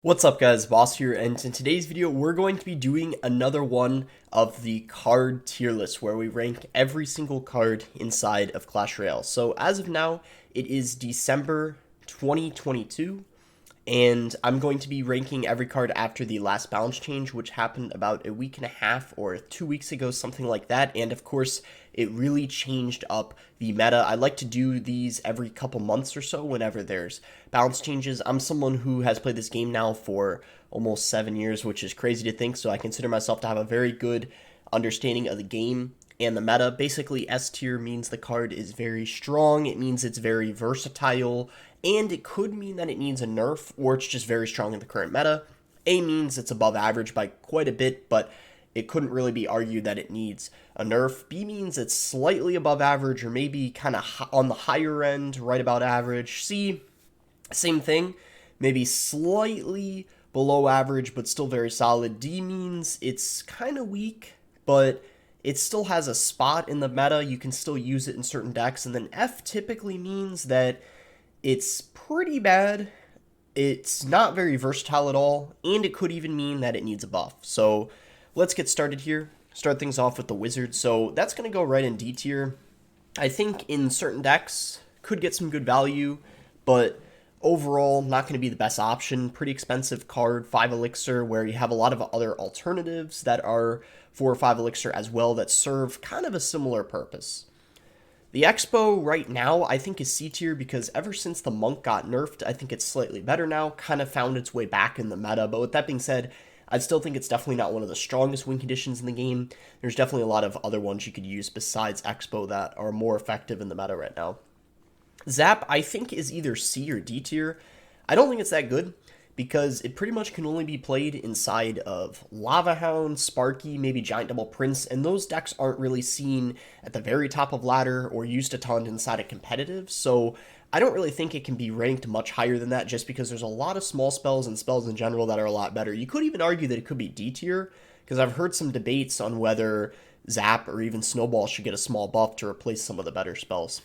What's up guys, Boss here, and in today's video we're going to be doing another one of the card tier list where we rank every single card inside of Clash Royale. So as of now, it is December 2022, and I'm going to be ranking every card after the last balance change, which happened about a week and a half or 2 weeks ago, something like that. And of course, it really changed up the meta. I like to do these every couple months or so whenever there's balance changes. I'm someone who has played this game now for almost 7 years, which is crazy to think. So I consider myself to have a very good understanding of the game and the meta. Basically, S tier means the card is very strong, it means it's very versatile, and it could mean that it needs a nerf or it's just very strong in the current meta. A means it's above average by quite a bit, but it couldn't really be argued that it needs a nerf. B means it's slightly above average or maybe kind of on the higher end, right about average. C, same thing, maybe slightly below average, but still very solid. D means it's kind of weak, but it still has a spot in the meta. You can still use it in certain decks. And then F typically means that it's pretty bad. It's not very versatile at all, and it could even mean that it needs a buff. So let's get started here. Start things off with the wizard. So that's going to go right in D tier. I think in certain decks could get some good value, but overall not going to be the best option. Pretty expensive card, 5 elixir, where you have a lot of other alternatives that are 4 or 5 elixir as well that serve kind of a similar purpose. The Expo right now I think is C tier because ever since the Monk got nerfed, I think it's slightly better now, kind of found its way back in the meta. But with that being said, I still think it's definitely not one of the strongest win conditions in the game. There's definitely a lot of other ones you could use besides Expo that are more effective in the meta right now. Zap, I think, is either C or D tier. I don't think it's that good because it pretty much can only be played inside of Lava Hound, Sparky, maybe Giant Double Prince, and those decks aren't really seen at the very top of ladder or used a ton inside of competitive, so I don't really think it can be ranked much higher than that just because there's a lot of small spells and spells in general that are a lot better. You could even argue that it could be D tier because I've heard some debates on whether Zap or even Snowball should get a small buff to replace some of the better spells.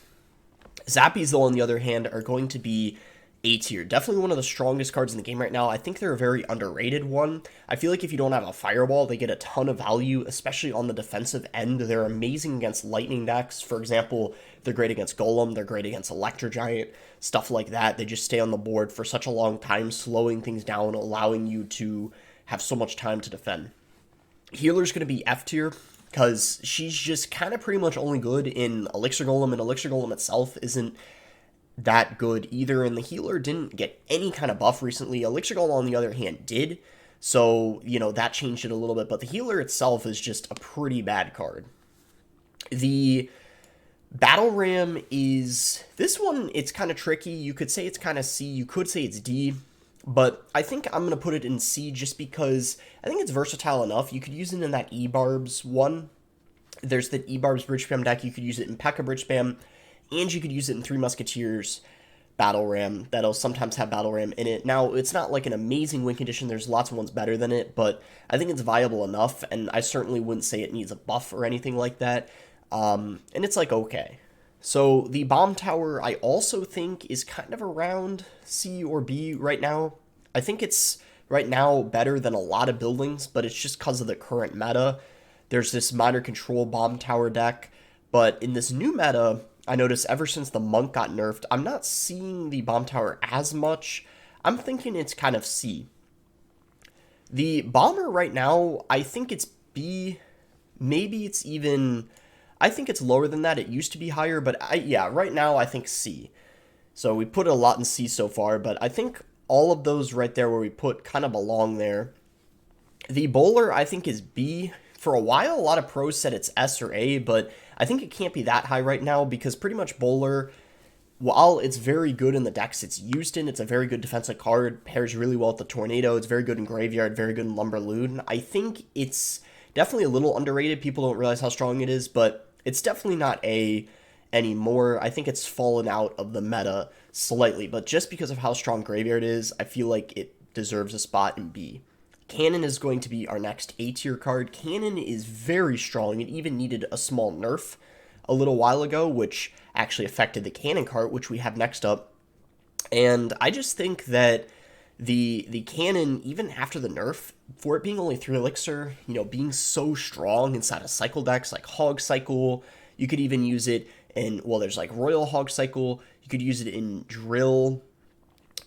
Zappies, though, on the other hand, are going to be A tier. Definitely one of the strongest cards in the game right now. I think they're a very underrated one. I feel like if you don't have a Fireball, they get a ton of value, especially on the defensive end. They're amazing against lightning decks. For example, they're great against Golem, they're great against Electro Giant, stuff like that. They just stay on the board for such a long time, slowing things down, allowing you to have so much time to defend. Healer's going to be F tier because she's just kind of pretty much only good in Elixir Golem, and Elixir Golem itself isn't that good either, and the healer didn't get any kind of buff recently. Elixir Golem, on the other hand, did, so, that changed it a little bit, but the healer itself is just a pretty bad card. The Battle Ram is, this one, it's kind of tricky. You could say it's kind of C, you could say it's D, but I think I'm going to put it in C just because I think it's versatile enough. You could use it in that E-Barbs one. There's the E-Barbs Bridge Spam deck. You could use it in P.E.K.K.A. Bridge Spam, and you could use it in Three Musketeers Battle Ram. That'll sometimes have Battle Ram in it. Now, it's not like an amazing win condition. There's lots of ones better than it, but I think it's viable enough, and I certainly wouldn't say it needs a buff or anything like that. And it's like, okay. So the Bomb Tower, I also think, is kind of around C or B right now. I think it's right now better than a lot of buildings, but it's just because of the current meta. There's this Minor Control Bomb Tower deck, but in this new meta, I noticed ever since the Monk got nerfed, I'm not seeing the Bomb Tower as much. I'm thinking it's kind of C. The Bomber right now, I think it's B. Maybe it's even, I think it's lower than that. It used to be higher, but yeah, right now I think C. So we put a lot in C so far, but I think all of those right there where we put kind of belong there. The Bowler, I think, is B. For a while, a lot of pros said it's S or A, but I think it can't be that high right now because pretty much Bowler, while it's very good in the decks it's used in, it's a very good defensive card, pairs really well with the Tornado, it's very good in Graveyard, very good in Lumberloon. I think it's definitely a little underrated. People don't realize how strong it is, but it's definitely not A anymore. I think it's fallen out of the meta slightly, but just because of how strong Graveyard is, I feel like it deserves a spot in B. Cannon is going to be our next A tier card. Cannon is very strong. It even needed a small nerf a little while ago, which actually affected the Cannon card, which we have next up. And I just think that The cannon, even after the nerf, for it being only 3 elixir, being so strong inside of cycle decks like Hog Cycle, you could even use it in, well, there's like Royal Hog Cycle, you could use it in Drill,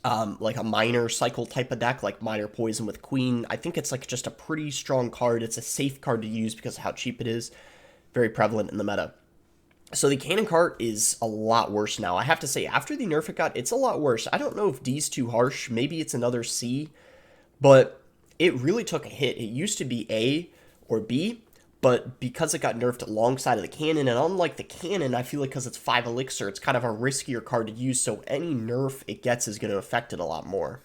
like a Miner Cycle type of deck, like Miner Poison with Queen. I think it's like just a pretty strong card. It's a safe card to use because of how cheap it is. Very prevalent in the meta. So the cannon cart is a lot worse now. I have to say, after the nerf it got, it's a lot worse. I don't know if D's too harsh. Maybe it's another C, but it really took a hit. It used to be A or B, but because it got nerfed alongside of the cannon, and unlike the cannon, I feel like because it's 5 elixir, it's kind of a riskier card to use, so any nerf it gets is going to affect it a lot more.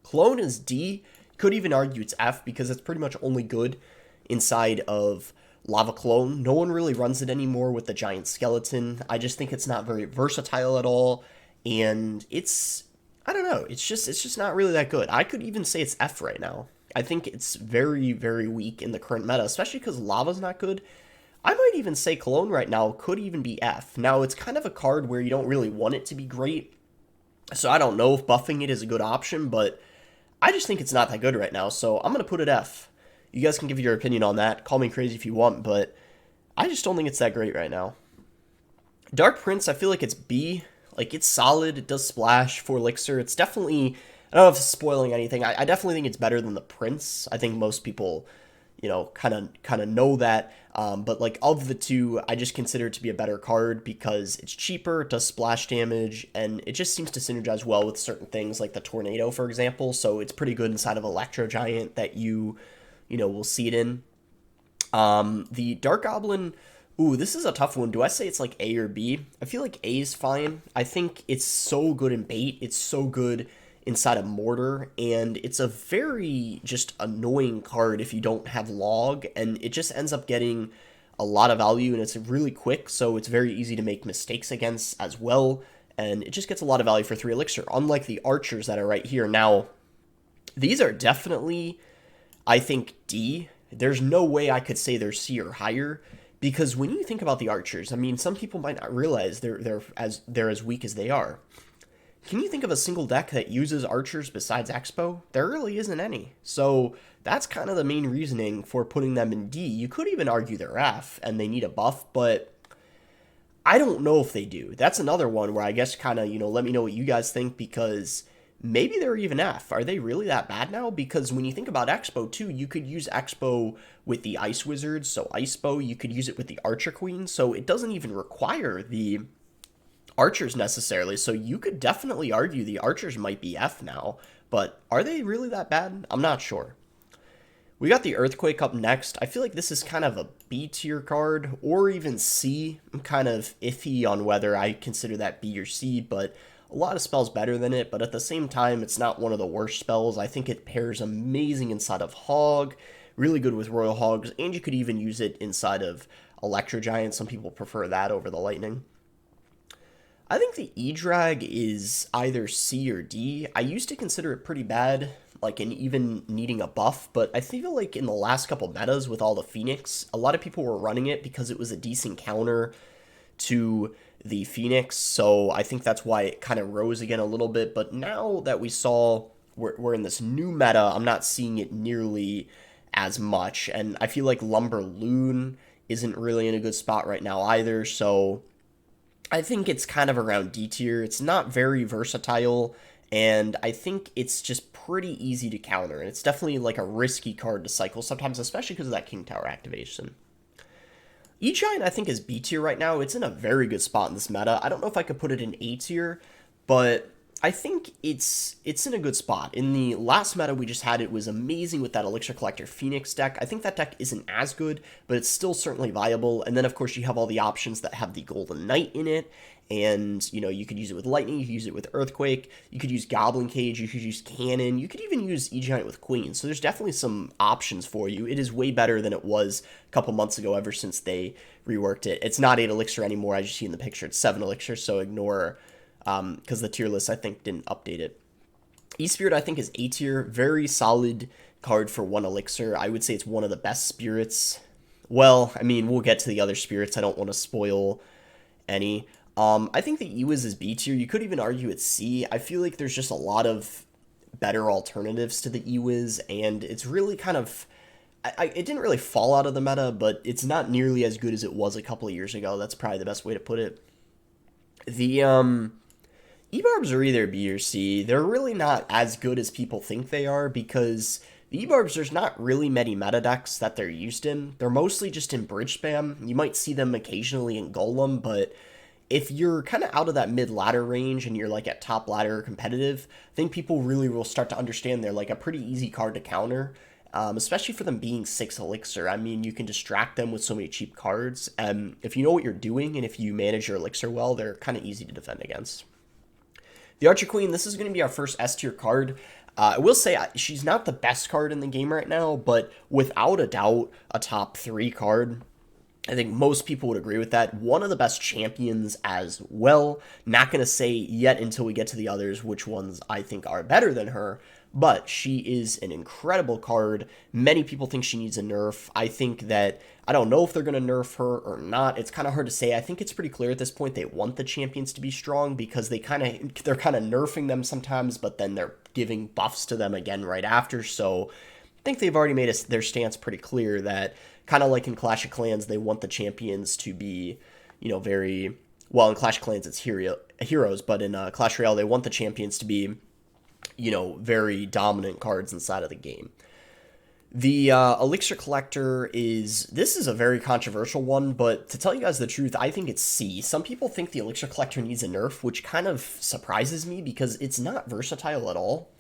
Clone is D. Could even argue it's F because it's pretty much only good inside of Lava Clone. No one really runs it anymore with the giant skeleton. I just think it's not very versatile at all, and I don't know, it's just not really that good. I could even say it's F right now. I think it's very, very weak in the current meta, especially because Lava's not good. I might even say Cologne right now could even be F. Now, it's kind of a card where you don't really want it to be great, so I don't know if buffing it is a good option, but I just think it's not that good right now, so I'm going to put it F. You guys can give your opinion on that. Call me crazy if you want, but I just don't think it's that great right now. Dark Prince, I feel like it's B. Like, it's solid. It does splash for elixir. It's definitely, I don't know if it's spoiling anything. I definitely think it's better than the Prince. I think most people, kind of know that. But like of the two, I just consider it to be a better card because it's cheaper, it does splash damage, and it just seems to synergize well with certain things like the Tornado, for example. So it's pretty good inside of Electro Giant that we'll see it in. The Dark Goblin, ooh, this is a tough one. Do I say it's like A or B? I feel like A is fine. I think it's so good in bait. It's so good inside of Mortar, and it's a very just annoying card if you don't have Log, and it just ends up getting a lot of value, and it's really quick, so it's very easy to make mistakes against as well, and it just gets a lot of value for 3 elixir, unlike the archers that are right here. Now, these are definitely, I think, D. There's no way I could say they're C or higher, because when you think about the archers, I mean, some people might not realize they're as weak as they are. Can you think of a single deck that uses archers besides Expo? There really isn't any. So that's kind of the main reasoning for putting them in D. You could even argue they're F and they need a buff, but I don't know if they do. That's another one where I guess kind of, let me know what you guys think, because maybe they're even F. Are they really that bad now? Because when you think about Expo too, you could use Expo with the Ice Wizards, so Icepo, you could use it with the Archer Queen, so it doesn't even require the archers necessarily, so you could definitely argue the archers might be F now, but are they really that bad? I'm not sure. We got the Earthquake up next. I feel like this is kind of a B tier card, or even C. I'm kind of iffy on whether I consider that B or C, but a lot of spells better than it, but at the same time, it's not one of the worst spells. I think it pairs amazing inside of Hog, really good with Royal Hogs, and you could even use it inside of Electro Giant. Some people prefer that over the Lightning. I think the E-Drag is either C or D. I used to consider it pretty bad, like in even needing a buff, but I feel like in the last couple metas with all the Phoenix, a lot of people were running it because it was a decent counter to the Phoenix, so I think that's why it kind of rose again a little bit, but now that we're in this new meta, I'm not seeing it nearly as much, and I feel like Lumber Loon isn't really in a good spot right now either, so I think it's kind of around D tier. It's not very versatile, and I think it's just pretty easy to counter, and it's definitely like a risky card to cycle sometimes, especially because of that King Tower activation. E-Giant, I think, is B tier right now. It's in a very good spot in this meta. I don't know if I could put it in A tier, but I think it's in a good spot. In the last meta we just had, it was amazing with that Elixir Collector Phoenix deck. I think that deck isn't as good, but it's still certainly viable. And then, of course, you have all the options that have the Golden Knight in it. And, you could use it with Lightning, you could use it with Earthquake, you could use Goblin Cage, you could use Cannon, you could even use E-Giant with Queen. So there's definitely some options for you. It is way better than it was a couple months ago ever since they reworked it. It's not 8 Elixir anymore, as you see in the picture. It's 7 Elixir, so ignore, because the tier list, I think, didn't update it. E-Spirit, I think, is A tier. Very solid card for 1 Elixir. I would say it's one of the best spirits. Well, I mean, we'll get to the other spirits. I don't want to spoil any. I think the Ewiz is B tier. You could even argue it's C. I feel like there's just a lot of better alternatives to the Ewiz, and it's really kind of it didn't really fall out of the meta, but it's not nearly as good as it was a couple of years ago. That's probably the best way to put it. The E-Barbs are either B or C. They're really not as good as people think they are because the E-Barbs, there's not really many meta decks that they're used in. They're mostly just in bridge spam. You might see them occasionally in Golem, but if you're kind of out of that mid ladder range and you're like at top ladder competitive, I think people really will start to understand they're like a pretty easy card to counter, especially for them being 6 elixir. I mean, you can distract them with so many cheap cards. If you know what you're doing and if you manage your elixir well, they're kind of easy to defend against. The Archer Queen, this is going to be our first S tier card. I will say she's not the best card in the game right now, but without a doubt, a top 3 card. I think most people would agree with that. One of the best champions as well. Not going to say yet until we get to the others which ones I think are better than her, but she is an incredible card. Many people think she needs a nerf. I think that, I don't know if they're going to nerf her or not. It's kind of hard to say. I think it's pretty clear at this point they want the champions to be strong because they're kind of nerfing them sometimes, but then they're giving buffs to them again right after. So I think they've already made their stance pretty clear that, kind of like in Clash of Clans, they want the champions to be, very, well, in Clash of Clans it's heroes, but in Clash Royale they want the champions to be, very dominant cards inside of the game. The Elixir Collector this is a very controversial one, but to tell you guys the truth, I think it's C. Some people think the Elixir Collector needs a nerf, which kind of surprises me because it's not versatile at all.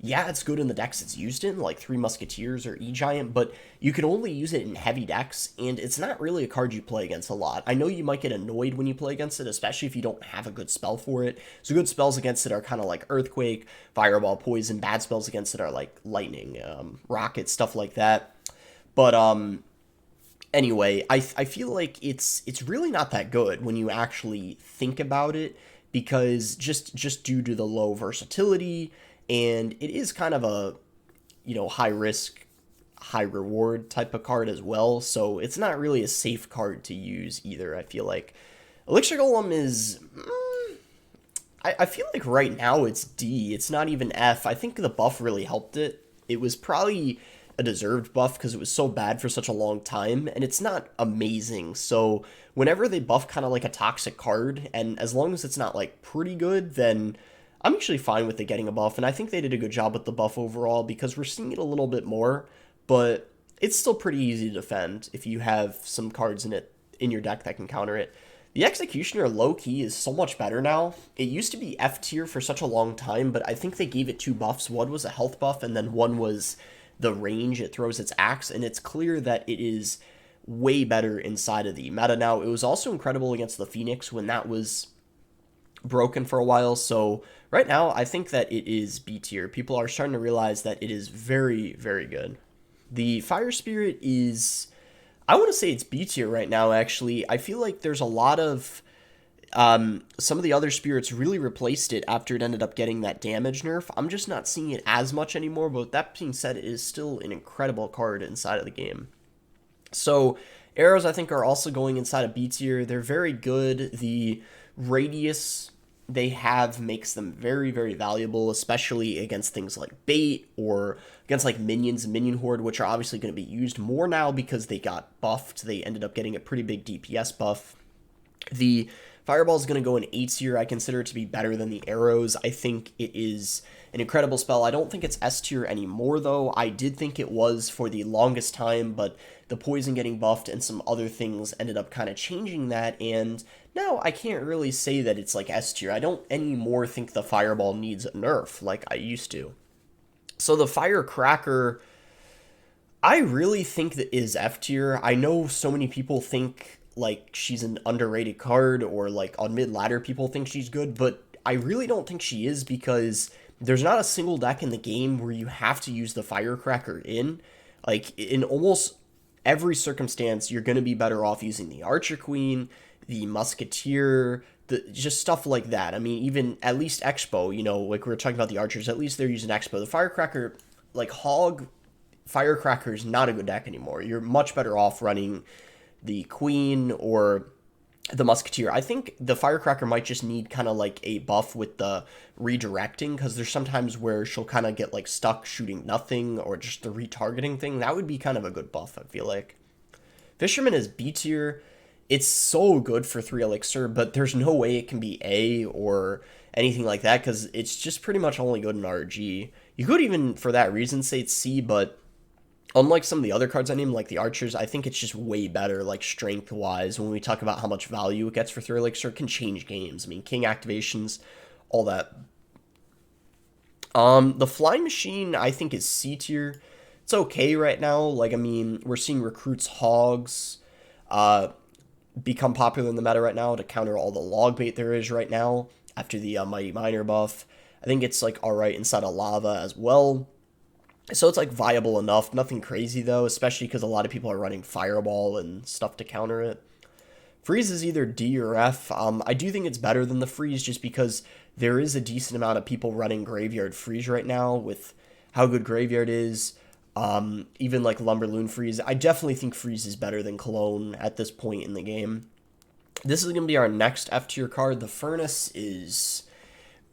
Yeah, it's good in the decks it's used in, like Three Musketeers or E-Giant, but you can only use it in heavy decks, and it's not really a card you play against a lot. I know you might get annoyed when you play against it, especially if you don't have a good spell for it. So good spells against it are kind of like Earthquake, Fireball, Poison. Bad spells against it are like Lightning, Rocket, stuff like that. But anyway, I feel like it's really not that good when you actually think about it, because just due to the low versatility, and it is kind of a, high risk, high reward type of card as well. So it's not really a safe card to use either, I feel like. Elixir Golem is, I feel like right now it's D. It's not even F. I think the buff really helped it. It was probably a deserved buff because it was so bad for such a long time, and it's not amazing. So whenever they buff kind of like a toxic card, and as long as it's not like pretty good, then I'm actually fine with it getting a buff, and I think they did a good job with the buff overall because we're seeing it a little bit more, but it's still pretty easy to defend if you have some cards in your deck that can counter it. The Executioner low-key is so much better now. It used to be F tier for such a long time, but I think they gave it 2 buffs. One was a health buff, and then one was the range it throws its axe, and it's clear that it is way better inside of the meta now. It was also incredible against the Phoenix when that was broken for a while, so right now I think that it is B tier. People are starting to realize that it is very, very good. The Fire Spirit is, I want to say it's B tier right now, actually. I feel like there's a lot of, some of the other spirits really replaced it after it ended up getting that damage nerf. I'm just not seeing it as much anymore, but that being said, it is still an incredible card inside of the game. So arrows, I think, are also going inside of B tier. They're very good. The radius they have makes them very, very valuable, especially against things like bait or against like minions and minion horde, which are obviously going to be used more now because they got buffed. They ended up getting a pretty big DPS buff. The fireball is going to go in A tier. I consider it to be better than the arrows. I think it is an incredible spell. I don't think it's S tier anymore, though. I did think it was for the longest time, but the poison getting buffed and some other things ended up kind of changing that, and now I can't really say that it's like S tier. I don't anymore think the fireball needs a nerf like I used to. So the firecracker, I really think that is F tier. I know so many people think like she's an underrated card, or like on mid ladder people think she's good, but I really don't think she is, because there's not a single deck in the game where you have to use the firecracker in. Like in almost every circumstance, you're going to be better off using the Archer Queen, the Musketeer, just stuff like that. I mean, even at least Expo, like we were talking about the Archers, at least they're using Expo. The Firecracker, like Hog Firecracker is not a good deck anymore. You're much better off running the Queen or the Musketeer. I think the Firecracker might just need kind of like a buff with the redirecting, because there's sometimes where she'll kind of get like stuck shooting nothing, or just the retargeting thing. That would be kind of a good buff, I feel like. Fisherman is B tier. It's so good for 3 elixir, but there's no way it can be A or anything like that, because it's just pretty much only good in RG. You could even, for that reason, say it's C, but unlike some of the other cards I named, like the Archers, I think it's just way better, like strength-wise. When we talk about how much value it gets for 3 elixir, it can change games. I mean, King activations, all that. The Flying Machine, I think, is C tier. It's okay right now. Like, I mean, we're seeing Recruits Hogs become popular in the meta right now to counter all the log bait there is right now after the Mighty Miner buff. I think it's, like, alright inside of Lava as well. So it's, like, viable enough. Nothing crazy, though, especially because a lot of people are running Fireball and stuff to counter it. Freeze is either D or F. I do think it's better than the Freeze just because there is a decent amount of people running Graveyard Freeze right now with how good Graveyard is. Even like Lumberloon Freeze. I definitely think Freeze is better than Cologne at this point in the game. This is going to be our next F tier card. The Furnace is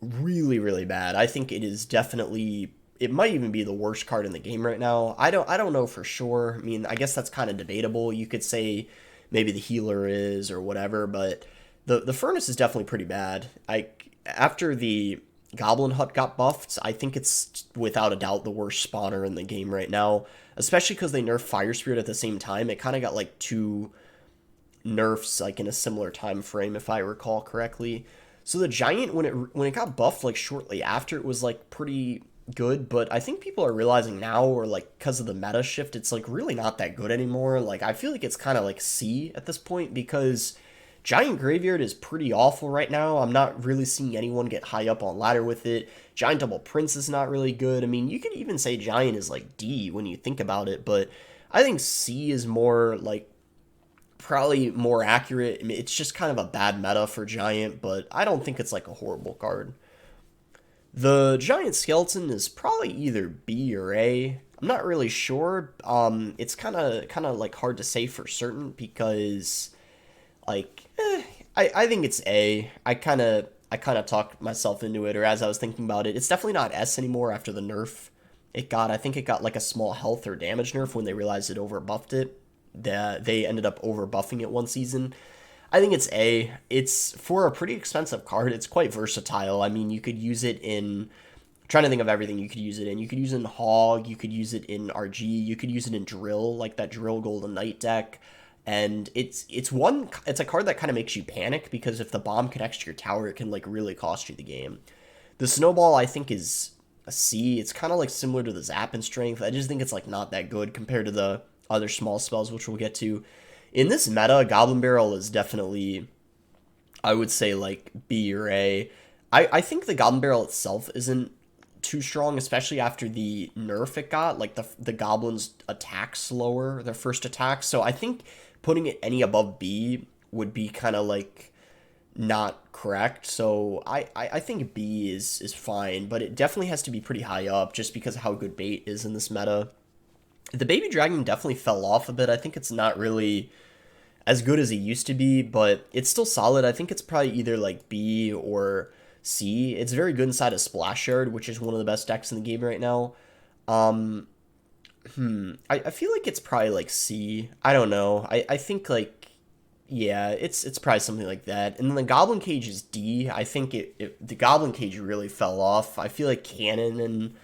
really, really bad. I think it is definitely... It might even be the worst card in the game right now. I don't know for sure. I mean, I guess that's kind of debatable. You could say maybe the Healer is or whatever, but the Furnace is definitely pretty bad. After the Goblin Hut got buffed, I think it's without a doubt the worst spawner in the game right now, especially because they nerfed Fire Spirit at the same time. It kind of got like 2 nerfs like in a similar time frame, if I recall correctly. So the Giant, when it got buffed like shortly after, it was like pretty good, but I think people are realizing now, or like because of the meta shift, it's like really not that good anymore. Like I feel like it's kind of like C at this point, because Giant Graveyard is pretty awful right now. I'm not really seeing anyone get high up on ladder with it. Giant Double Prince is not really good. I mean, you could even say Giant is like D when you think about it, but I think C is more like probably more accurate. I mean, it's just kind of a bad meta for Giant, but I don't think it's like a horrible card. The Giant Skeleton is probably either B or A. I'm not really sure. It's kind of like hard to say for certain, because like I think it's A. I kind of talked myself into it, or as I was thinking about it, it's definitely not S anymore after the nerf it got. I think it got like a small health or damage nerf when they realized it overbuffed it. They ended up overbuffing it one season. I think it's A. It's for a pretty expensive card. It's quite versatile. I mean, you could use it in... I'm trying to think of everything you could use it in. You could use it in Hog. You could use it in RG. You could use it in Drill, like that Drill Golden Knight deck. And it's a card that kind of makes you panic, because if the bomb connects to your tower, it can like really cost you the game. The Snowball, I think, is a C. It's kind of like similar to the Zap and Strength. I just think it's like not that good compared to the other small spells, which we'll get to. In this meta, Goblin Barrel is definitely, I would say, like B or A. I think the Goblin Barrel itself isn't too strong, especially after the nerf it got. Like the goblins attack slower, their first attack. So I think putting it any above B would be kind of like not correct. So I think B is fine, but it definitely has to be pretty high up just because of how good bait is in this meta. The Baby Dragon definitely fell off a bit. I think it's not really as good as it used to be, but it's still solid. I think it's probably either like B or C. It's very good inside of Splash Yard, which is one of the best decks in the game right now. I feel like it's probably like C. I don't know. I think like, yeah, it's probably something like that. And then the Goblin Cage is D. I think the Goblin Cage really fell off. I feel like Cannon and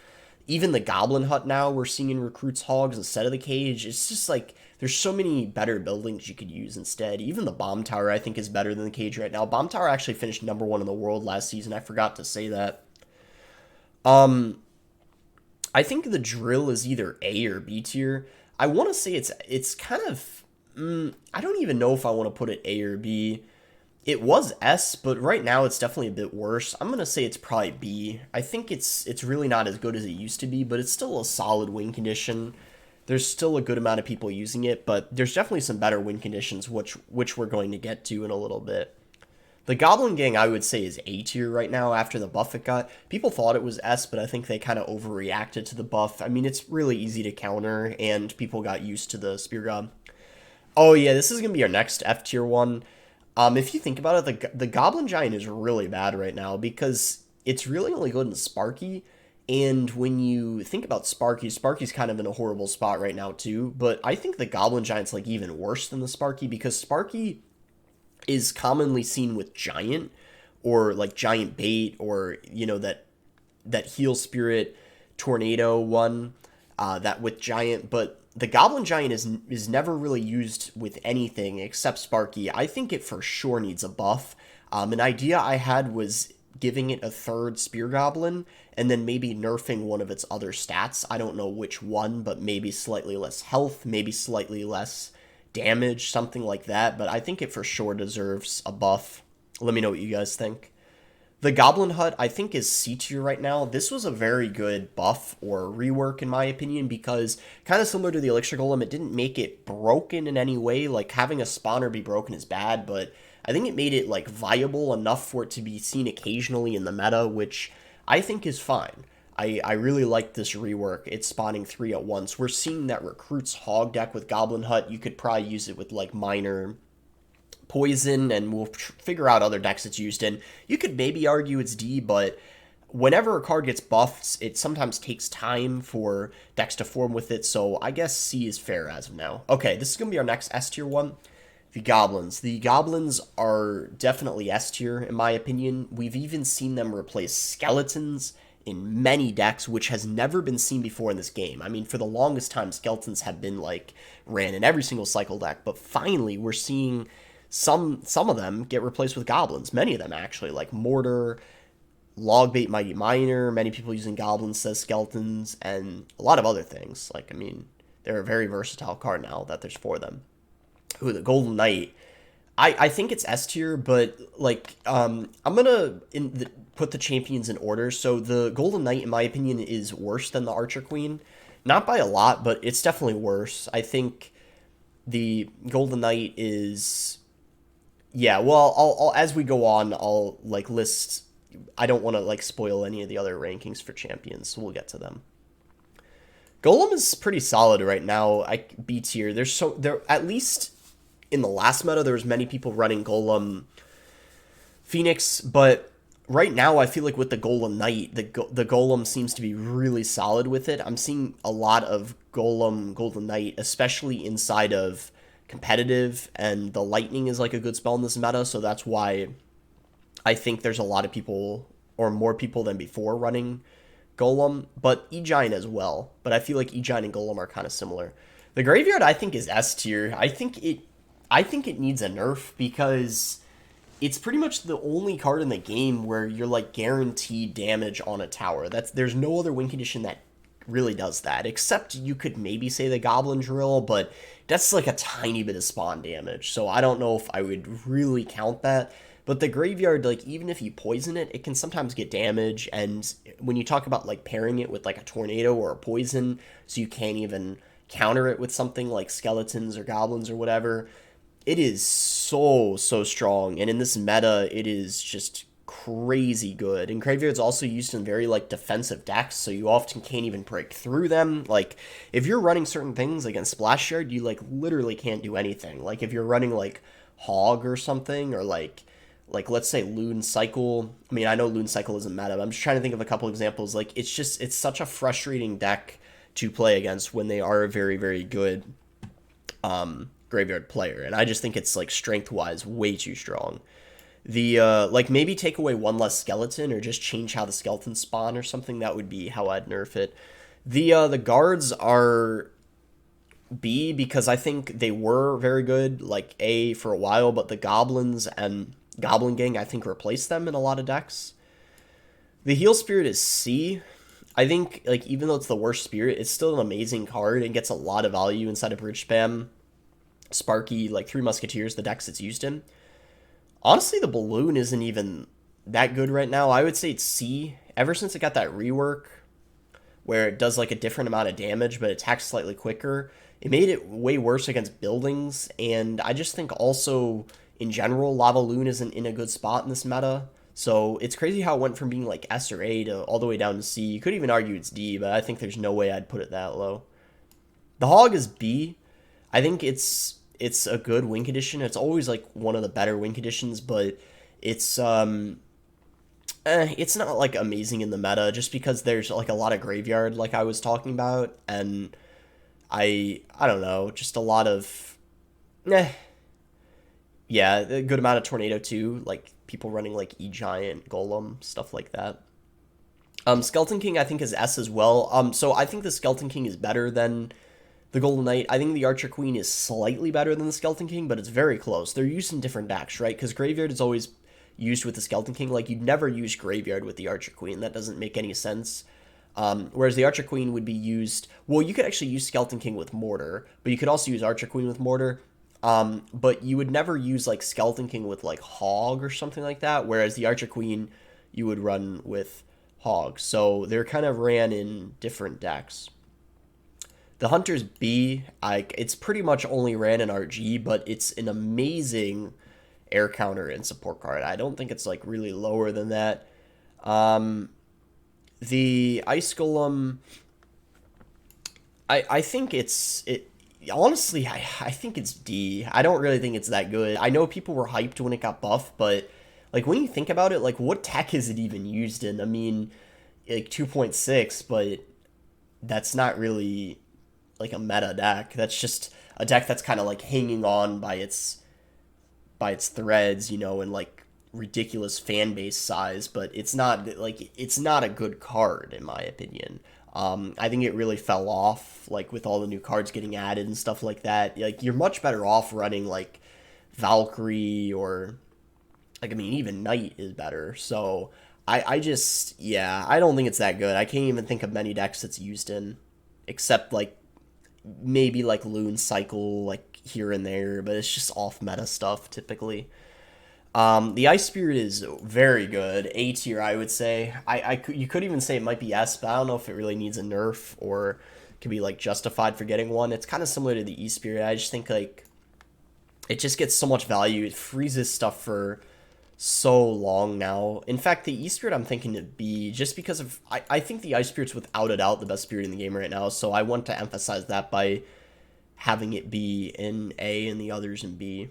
even the Goblin Hut now we're seeing in Recruits Hogs instead of the Cage. It's just like there's so many better buildings you could use instead. Even the Bomb Tower I think is better than the Cage right now. Bomb Tower actually finished #1 in the world last season. I forgot to say that. I think the Drill is either A or B tier. I want to say it's kind of I don't even know if I want to put it A or B. It was S, but right now it's definitely a bit worse. I'm going to say it's probably B. I think it's really not as good as it used to be, but it's still a solid win condition. There's still a good amount of people using it, but there's definitely some better win conditions, which we're going to get to in a little bit. The Goblin Gang, I would say, is A tier right now after the buff it got. People thought it was S, but I think they kind of overreacted to the buff. I mean, it's really easy to counter, and people got used to the Spear God. Oh, yeah, this is going to be our next F tier one. If you think about it, the Goblin Giant is really bad right now because it's really only good in Sparky. And when you think about Sparky, Sparky's kind of in a horrible spot right now too. But I think the Goblin Giant's like even worse than the Sparky because Sparky is commonly seen with Giant or like Giant Bait or that Heal Spirit Tornado one that with Giant, but the Goblin Giant is never really used with anything except Sparky. I think it for sure needs a buff. An idea I had was giving it a third Spear Goblin and then maybe nerfing one of its other stats. I don't know which one, but maybe slightly less health, maybe slightly less damage, something like that. But I think it for sure deserves a buff. Let me know what you guys think. The Goblin Hut, I think, is C tier right now. This was a very good buff or rework, in my opinion, because kind of similar to the Elixir Golem, it didn't make it broken in any way. Like, having a spawner be broken is bad, but I think it made it, like, viable enough for it to be seen occasionally in the meta, which I think is fine. I really like this rework. It's spawning 3 at once. We're seeing that Recruit's Hog deck with Goblin Hut. You could probably use it with, like, Minor Poison, and we'll figure out other decks it's used in. You could maybe argue it's D, but whenever a card gets buffed, it sometimes takes time for decks to form with it, so I guess C is fair as of now. Okay, this is going to be our next S tier one. The Goblins. The Goblins are definitely S tier, in my opinion. We've even seen them replace Skeletons in many decks, which has never been seen before in this game. I mean, for the longest time, Skeletons have been, like, ran in every single cycle deck, but finally, we're seeing some of them get replaced with Goblins. Many of them, actually, like Mortar, Logbait Mighty Miner, many people using Goblins says Skeletons, and a lot of other things. Like, I mean, they're a very versatile card now that there's 4 of them. Ooh, the Golden Knight. I think it's S tier, but, like, I'm gonna put the champions in order. So the Golden Knight, in my opinion, is worse than the Archer Queen. Not by a lot, but it's definitely worse. I think the Golden Knight is... Yeah, well, I'll as we go on, I'll, like, list... I don't want to, like, spoil any of the other rankings for champions, so we'll get to them. Golem is pretty solid right now. B tier. There at least in the last meta, there was many people running Golem Phoenix, but right now I feel like with the Golem Knight, the Golem seems to be really solid with it. I'm seeing a lot of Golden Knight, especially inside of competitive, and the Lightning is like a good spell in this meta, so that's why I think there's a lot of people, or more people than before, running Golem, but E-Giant as well. But I feel like E-Giant and Golem are kind of similar. The Graveyard, I think, is S tier. I think it needs a nerf because it's pretty much the only card in the game where you're, like, guaranteed damage on a tower. There's no other win condition that really does that, except you could maybe say the Goblin Drill, but that's like a tiny bit of spawn damage, so I don't know if I would really count that. But the Graveyard, like, even if you poison it, it can sometimes get damage, and when you talk about, like, pairing it with, like, a Tornado or a Poison, so you can't even counter it with something like Skeletons or Goblins or whatever, it is so strong, and in this meta, it is just crazy good. And Graveyard's also used in very, like, defensive decks, so you often can't even break through them. Like, if you're running certain things against Splash Shard, you, like, literally can't do anything. Like, if you're running, like, Hog or something, or, like let's say Loon Cycle. I mean, I know Loon Cycle isn't meta, but I'm just trying to think of a couple examples. Like, it's such a frustrating deck to play against when they are a very, very good Graveyard player. And I just think it's, like, strength-wise way too strong. The, like, maybe take away one less skeleton or just change how the skeletons spawn or something. That would be how I'd nerf it. The guards are B because I think they were very good, like, A for a while, but the goblins and Goblin Gang, I think, replaced them in a lot of decks. The Heal Spirit is C. I think, like, even though it's the worst spirit, it's still an amazing card and gets a lot of value inside of Bridge Spam. Sparky, like, Three Musketeers, the decks it's used in. Honestly, the Balloon isn't even that good right now. I would say it's C. Ever since it got that rework where it does, like, a different amount of damage but attacks slightly quicker, it made it way worse against buildings. And I just think also, in general, Lava Loon isn't in a good spot in this meta. So it's crazy how it went from being, like, S or A to all the way down to C. You could even argue it's D, but I think there's no way I'd put it that low. The Hog is B. I think it's it's a good win condition. It's always like one of the better win conditions, but it's it's not like amazing in the meta just because there's like a lot of graveyard like I was talking about, and I don't know, just a lot of yeah, a good amount of tornado too, like people running like E Giant, Golem, stuff like that. Skeleton King I think is S as well. So I think the Skeleton King is better than the Golden Knight. I think the Archer Queen is slightly better than the Skeleton King, but it's very close. They're used in different decks, right? Because Graveyard is always used with the Skeleton King. Like, you'd never use Graveyard with the Archer Queen. That doesn't make any sense. Whereas the Archer Queen would be used... Well, you could actually use Skeleton King with Mortar, but you could also use Archer Queen with Mortar. But you would never use, like, Skeleton King with, like, Hog or something like that, whereas the Archer Queen you would run with Hog. So they're kind of ran in different decks. The Hunter's B, it's pretty much only ran in RG, but it's an amazing air counter and support card. I don't think it's like really lower than that. The Ice Golem, I think honestly, I think it's D. I don't really think it's that good. I know people were hyped when it got buffed, but like when you think about it, like what tech is it even used in? I mean, like 2.6, but that's not really like a meta deck. That's just a deck that's kind of like hanging on by its threads, you know, and like ridiculous fan base size, but it's not a good card in my opinion. I think it really fell off like with all the new cards getting added and stuff like that. Like you're much better off running like Valkyrie or like I mean even Knight is better. So I just yeah, I don't think it's that good. I can't even think of many decks it's used in except like maybe like Loon Cycle like here and there, but it's just off meta stuff typically. The Ice Spirit is very good, A tier I would say. You could even say it might be S, but I don't know if it really needs a nerf or could be like justified for getting one. It's kind of similar to the E Spirit. I just think like it just gets so much value. It freezes stuff for so long now. In fact, the E Spirit I'm thinking to be just because of I think the Ice Spirit's without a doubt the best spirit in the game right now, so I want to emphasize that by having it be in A and the others in B.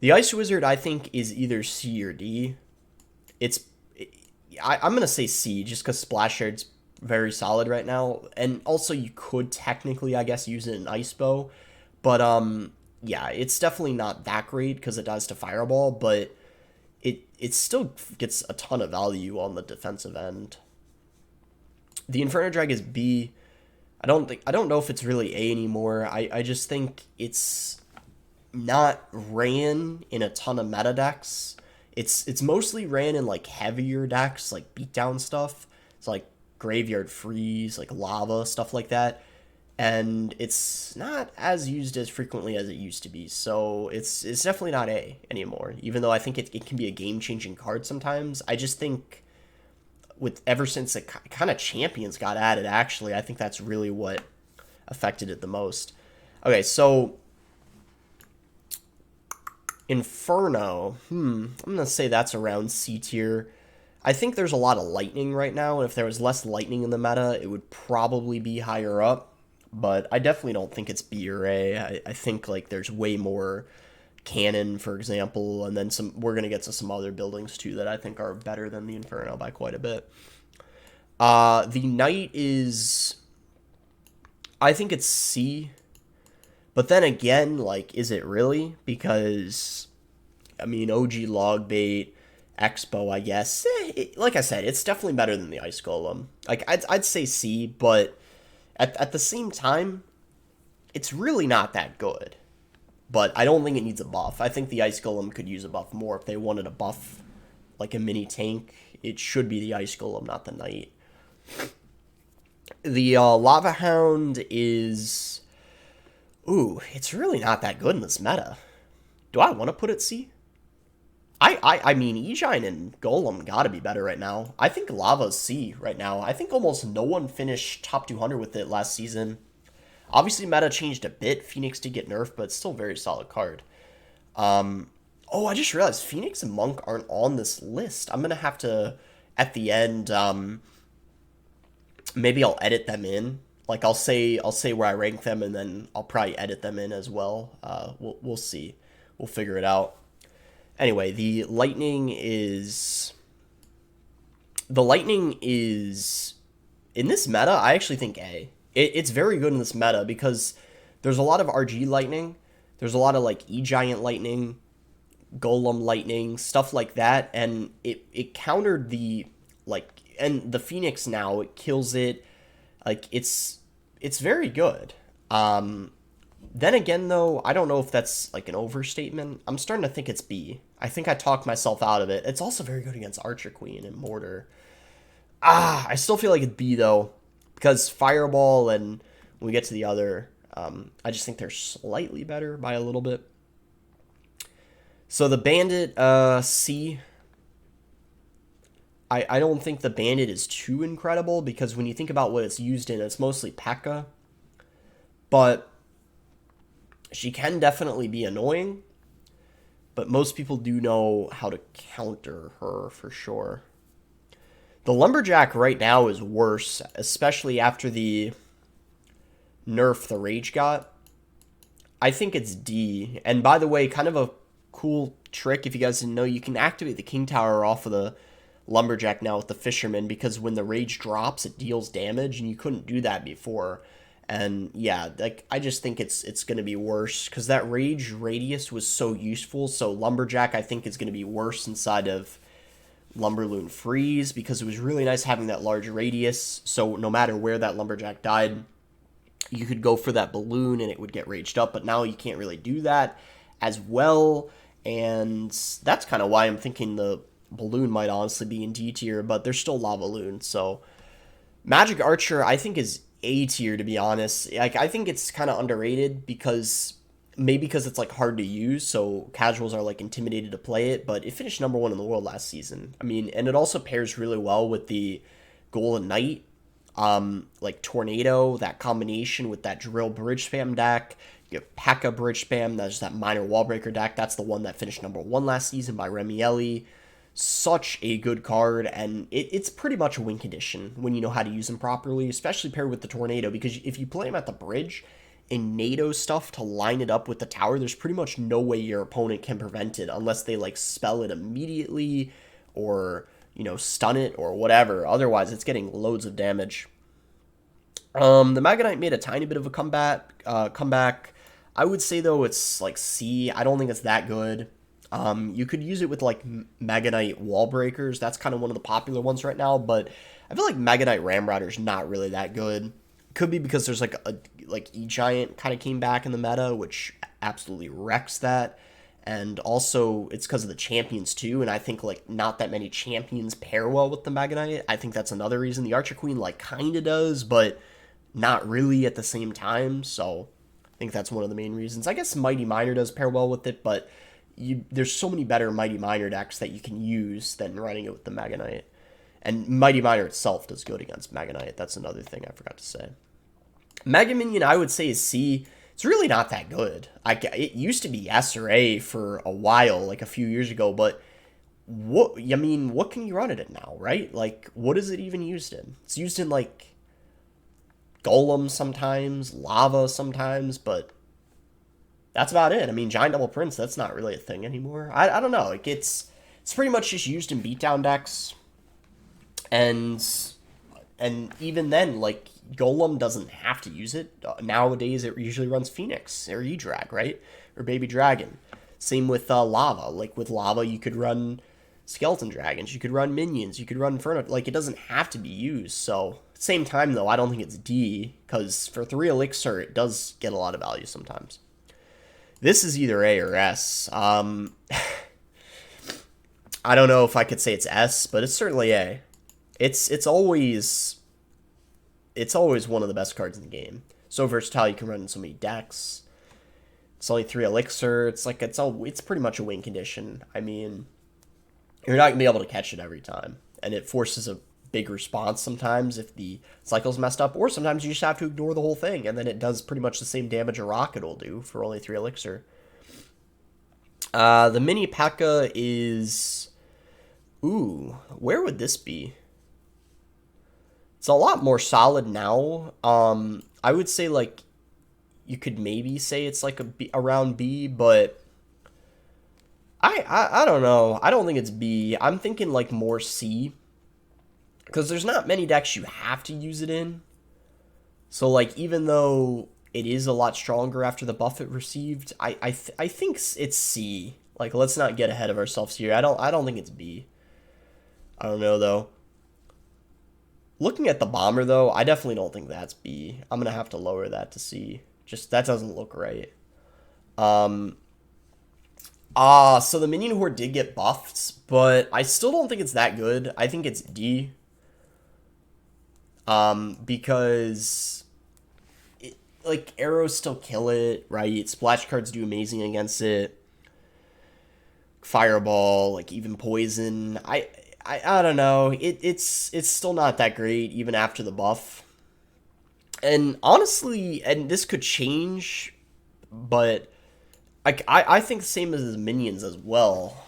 The Ice Wizard I think is either C or D. I'm gonna say C just because Splash Shard's very solid right now, and also you could technically I guess use it in Ice Bow, but yeah, it's definitely not that great because it does to Fireball, but it still gets a ton of value on the defensive end. The Inferno Drag is B. I don't know if it's really A anymore. I just think it's not ran in a ton of meta decks. It's mostly ran in like heavier decks, like beatdown stuff. It's like Graveyard Freeze, like Lava, stuff like that. And it's not as used as frequently as it used to be, so it's definitely not A anymore, even though I think it can be a game-changing card sometimes. I just think with ever since it kind of Champions got added, actually, I think that's really what affected it the most. Okay, so Inferno, I'm going to say that's around C tier. I think there's a lot of lightning right now, and if there was less lightning in the meta, it would probably be higher up. But I definitely don't think it's B or A. I think like there's way more cannon, for example, and then we're gonna get to some other buildings too that I think are better than the Inferno by quite a bit. The Knight is, I think it's C, but then again, like, is it really? Because I mean, OG Logbait, Expo, I guess. Like I said, it's definitely better than the Ice Golem. Like I'd say C, but at the same time, it's really not that good. But I don't think it needs a buff. I think the Ice Golem could use a buff more. If they wanted a buff, like a mini tank, it should be the Ice Golem, not the Knight. The Lava Hound is... Ooh, it's really not that good in this meta. Do I want to put it C? I mean, E-Giant and Golem gotta be better right now. I think Lava's C right now. I think almost no one finished top 200 with it last season. Obviously, meta changed a bit. Phoenix did get nerfed, but it's still a very solid card. Oh, I just realized Phoenix and Monk aren't on this list. I'm going to have to, at the end, maybe I'll edit them in Like I'll say where I rank them, and then I'll probably edit them in as well. We'll see. We'll figure it out. Anyway, the lightning is in this meta. I actually think it's very good in this meta because there's a lot of RG lightning. There's a lot of like E giant lightning, golem lightning, stuff like that, and it countered the like and the Phoenix now it kills it. Like it's very good. Then again though, I don't know if that's like an overstatement. I'm starting to think it's B. I think I talked myself out of it. It's also very good against Archer Queen and Mortar. I still feel like it's B though, because Fireball and when we get to the other, I just think they're slightly better by a little bit. So the Bandit, C. I don't think the Bandit is too incredible because when you think about what it's used in, it's mostly P.E.K.K.A. But she can definitely be annoying. But most people do know how to counter her for sure. The Lumberjack right now is worse, especially after the nerf the Rage got. I think it's D. And by the way, kind of a cool trick, if you guys didn't know, you can activate the King Tower off of the Lumberjack now with the Fisherman, because when the Rage drops, it deals damage, and you couldn't do that before. And yeah, like I just think it's going to be worse, because that Rage radius was so useful. So Lumberjack, I think, is going to be worse inside of Lumberloon Freeze, because it was really nice having that large radius. So no matter where that Lumberjack died, you could go for that balloon and it would get raged up. But now you can't really do that as well. And that's kind of why I'm thinking the balloon might honestly be in D tier, but there's still Lava Loon. So Magic Archer, I think, is A tier, to be honest. Like, I think it's kind of underrated because maybe because it's like hard to use, so casuals are like intimidated to play it, but it finished #1 in the world last season. I mean, and it also pairs really well with the Golden Knight, like Tornado, that combination with that Drill Bridge Spam deck. You have P.E.K.K.A. Bridge Spam, that's that Minor Wallbreaker deck. That's the one that finished #1 last season by Remieli. Such a good card, and it's pretty much a win condition when you know how to use them properly, especially paired with the Tornado, because if you play them at the bridge in NATO stuff to line it up with the tower, there's pretty much no way your opponent can prevent it unless they like spell it immediately or, you know, stun it or whatever. Otherwise, it's getting loads of damage. The Magonite made a tiny bit of a comeback. I would say, though, it's like C. I don't think it's that good. You could use it with like Magonite Wall Breakers. That's kind of one of the popular ones right now, but I feel like Magonite Ramrouter is not really that good. Could be because there's like E-Giant kind of came back in the meta, which absolutely wrecks that. And also it's because of the champions too, and I think like not that many champions pair well with the Magonite. I think that's another reason. The Archer Queen like kind of does, but not really at the same time, so I think that's one of the main reasons. I guess Mighty Miner does pair well with it, but there's so many better Mighty Miner decks that you can use than running it with the Magonite. And Mighty Miner itself does good against Magonite. That's another thing I forgot to say. Mega Minion, I would say, is C. It's really not that good. It used to be S or A for a while, like a few years ago, but what can you run it in now, right? Like, what is it even used in? It's used in, like, Golem sometimes, Lava sometimes, but that's about it. I mean, Giant Double Prince, that's not really a thing anymore. I don't know. Like, it's pretty much just used in beatdown decks. And even then, like, Golem doesn't have to use it. Nowadays, it usually runs Phoenix or E-Drag, right? Or Baby Dragon. Same with Lava. Like, with Lava, you could run Skeleton Dragons. You could run Minions. You could run Inferno. Like, it doesn't have to be used. So, same time, though, I don't think it's D. Because for 3 Elixir, it does get a lot of value sometimes. This is either A or S. I don't know if I could say it's S, but it's certainly A. It's always one of the best cards in the game. So versatile, you can run in so many decks. It's only 3 Elixir. It's pretty much a win condition. I mean, you're not gonna be able to catch it every time, and it forces a big response sometimes if the cycle's messed up, or sometimes you just have to ignore the whole thing, and then it does pretty much the same damage a rocket will do for only 3 Elixir. The mini P.E.K.K.A. is... Ooh, where would this be? It's a lot more solid now. I would say like you could maybe say it's like a B, around B, but I don't know. I don't think it's B. I'm thinking like more C because there's not many decks you have to use it in. So like even though it is a lot stronger after the buff it received, I think it's C. Like let's not get ahead of ourselves here. I don't think it's B. I don't know though. Looking at the bomber though, I definitely don't think that's B. I'm gonna have to lower that to C. Just that doesn't look right. Um so the minion horde did get buffed, but I still don't think it's that good. I think it's D. Because like arrows still kill it, right? Splash cards do amazing against it. Fireball, like even poison. I don't know. It's still not that great even after the buff. And honestly, and this could change, but I think the same as his minions as well.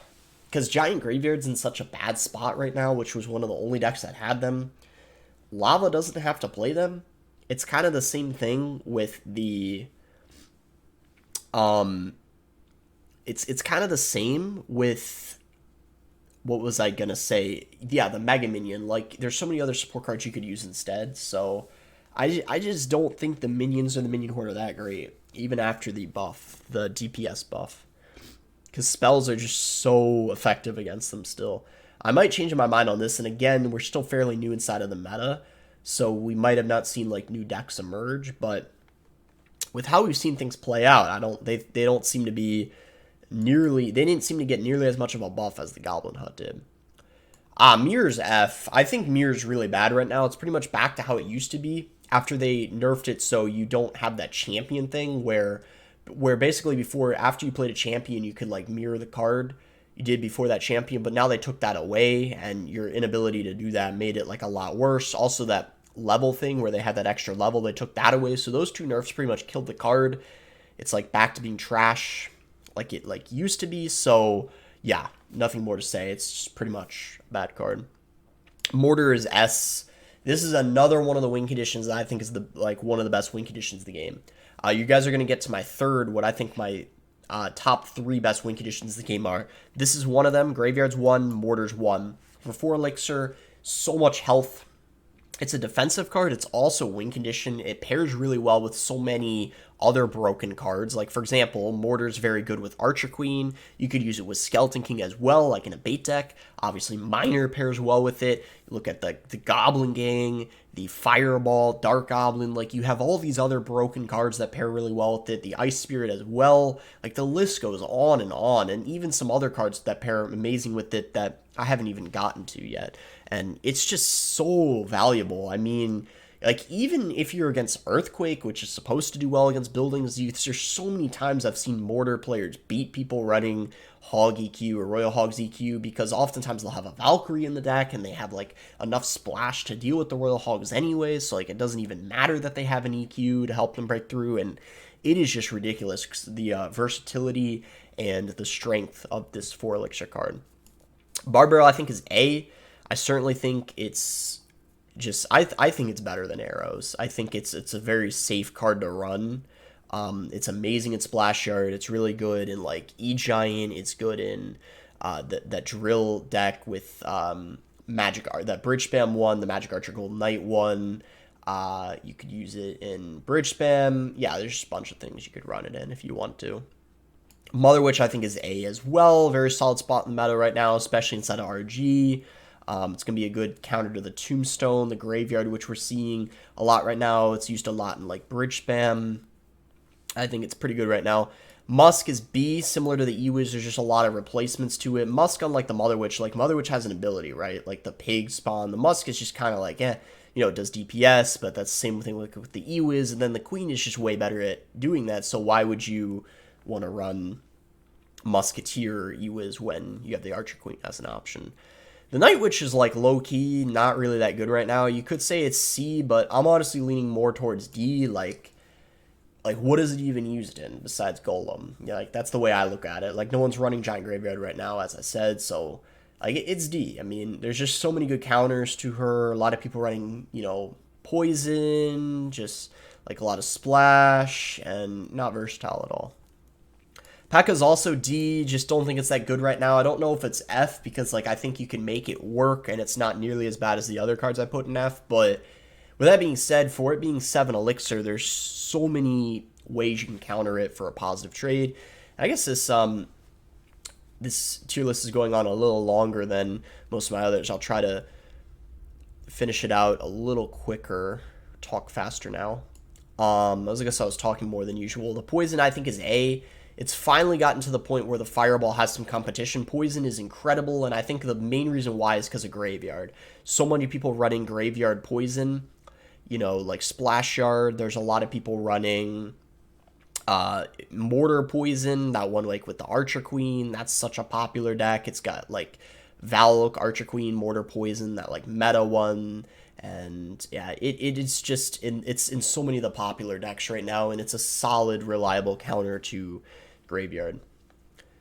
Because Giant Graveyard's in such a bad spot right now, which was one of the only decks that had them. Lava doesn't have to play them. It's kind of the same thing with the it's kind of the same with what was I gonna say? Yeah, the Mega Minion. Like, there's so many other support cards you could use instead. So, I just don't think the minions or the minion horde are that great, even after the buff, the DPS buff, because spells are just so effective against them still. I might change my mind on this, and again, we're still fairly new inside of the meta, so we might have not seen like new decks emerge, but with how we've seen things play out, they don't seem to be they didn't seem to get nearly as much of a buff as the Goblin Hut did. Mirror's F. I think Mirror's really bad right now. It's pretty much back to how it used to be after they nerfed it, so you don't have that champion thing where basically before, after you played a champion, you could like mirror the card you did before that champion, but now they took that away, and your inability to do that made it like a lot worse. Also, that level thing where they had that extra level, they took that away, so those two nerfs pretty much killed the card. It's like back to being trash like it like used to be. So yeah, nothing more to say. It's just pretty much a bad card. Mortar is S. This is another one of the win conditions that I think is the like one of the best win conditions of the game. You guys are gonna get to my third, what I think my top 3 best win conditions of the game are. This is one of them. Graveyard's 1, Mortar's 1. For 4 elixir, so much health. It's a defensive card. It's also win condition. It pairs really well with so many other broken cards. Like, for example, Mortar's very good with Archer Queen. You could use it with Skeleton King as well, like in a bait deck. Obviously, Miner pairs well with it. You look at the Goblin Gang, the Fireball, Dark Goblin. Like, you have all these other broken cards that pair really well with it. The Ice Spirit as well. Like, the list goes on. And even some other cards that pair amazing with it that I haven't even gotten to yet. And it's just so valuable. I mean, like, even if you're against Earthquake, which is supposed to do well against buildings, there's so many times I've seen Mortar players beat people running Hog EQ or Royal Hogs EQ, because oftentimes they'll have a Valkyrie in the deck, and they have, like, enough splash to deal with the Royal Hogs anyways, so, like, it doesn't even matter that they have an EQ to help them break through, and it is just ridiculous, the versatility and the strength of this 4 elixir card. Barbaro, I think, is A. I certainly think it's just I think it's better than Arrows. I think it's a very safe card to run. It's amazing in Splash Yard. It's really good in like E-Giant. It's good in that drill deck with Magic Art, that Bridge Spam one, the Magic Archer Golden Knight one. You could use it in Bridge Spam. Yeah, there's just a bunch of things you could run it in if you want to. Mother Witch, I think, is A as well. Very solid spot in the meta right now, especially inside of RG. It's going to be a good counter to the Tombstone, the Graveyard, which we're seeing a lot right now. It's used a lot in, like, Bridge Spam. I think it's pretty good right now. Musk is B, similar to the Ewiz. There's just a lot of replacements to it. Musk, unlike the Mother Witch, like, Mother Witch has an ability, right? Like, the Pig Spawn. The Musk is just kind of like, it does DPS, but that's the same thing with the Ewiz. And then the Queen is just way better at doing that, so why would you want to run Musketeer or Ewiz when you have the Archer Queen as an option? The Night Witch is, like, low-key, not really that good right now. You could say it's C, but I'm honestly leaning more towards D. Like what is it even used in besides Golem? Yeah, like, that's the way I look at it. Like, no one's running Giant Graveyard right now, as I said, so Like, it's D. I mean, there's just so many good counters to her. A lot of people running, poison, just like a lot of splash, and not versatile at all. P.E.K.K.A's also D, just don't think it's that good right now. I don't know if it's F, because like I think you can make it work, and it's not nearly as bad as the other cards I put in F, but with that being said, for it being 7 elixir, there's so many ways you can counter it for a positive trade. And I guess this tier list is going on a little longer than most of my others. I'll try to finish it out a little quicker, talk faster now. I guess I was talking more than usual. The poison, I think, is A. It's finally gotten to the point where the fireball has some competition. Poison is incredible, and I think the main reason why is because of graveyard. So many people running graveyard poison, like splash yard. There's a lot of people running mortar poison, that one like with the Archer Queen. That's such a popular deck. It's got like Valak, Archer Queen, mortar poison, that like meta one. And yeah, it's just it's in so many of the popular decks right now, and it's a solid, reliable counter to graveyard.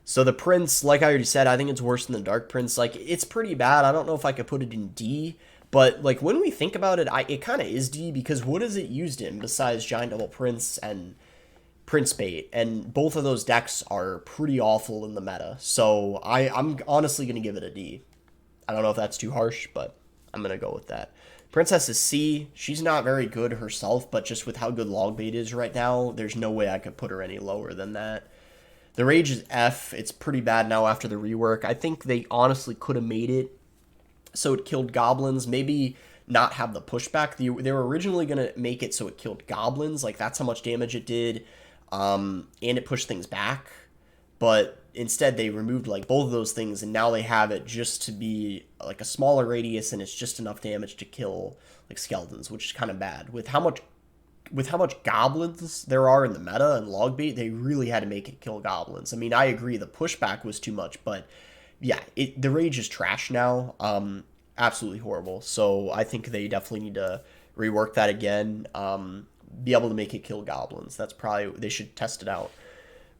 So the Prince, like I already said, I think it's worse than the Dark Prince. Like, it's pretty bad. I don't know if I could put it in D, but like when we think about it, it kind of is D, because what is it used in besides Giant Double Prince and Prince Bait? And both of those decks are pretty awful in the meta. So I'm honestly going to give it a D. I don't know if that's too harsh, but I'm going to go with that. Princess is C. She's not very good herself, but just with how good Logbait is right now, there's no way I could put her any lower than that. The Rage is F. It's pretty bad now after the rework. I think they honestly could have made it so it killed goblins. Maybe not have the pushback. They were originally going to make it so it killed goblins. Like, that's how much damage it did. And it pushed things back. But instead, they removed like both of those things, and now they have it just to be like a smaller radius, and it's just enough damage to kill like skeletons, which is kind of bad. With how much goblins there are in the meta and Logbait, they really had to make it kill goblins. I mean, I agree the pushback was too much, but yeah, the Rage is trash now. Absolutely horrible. So I think they definitely need to rework that again. Be able to make it kill goblins. That's probably, they should test it out.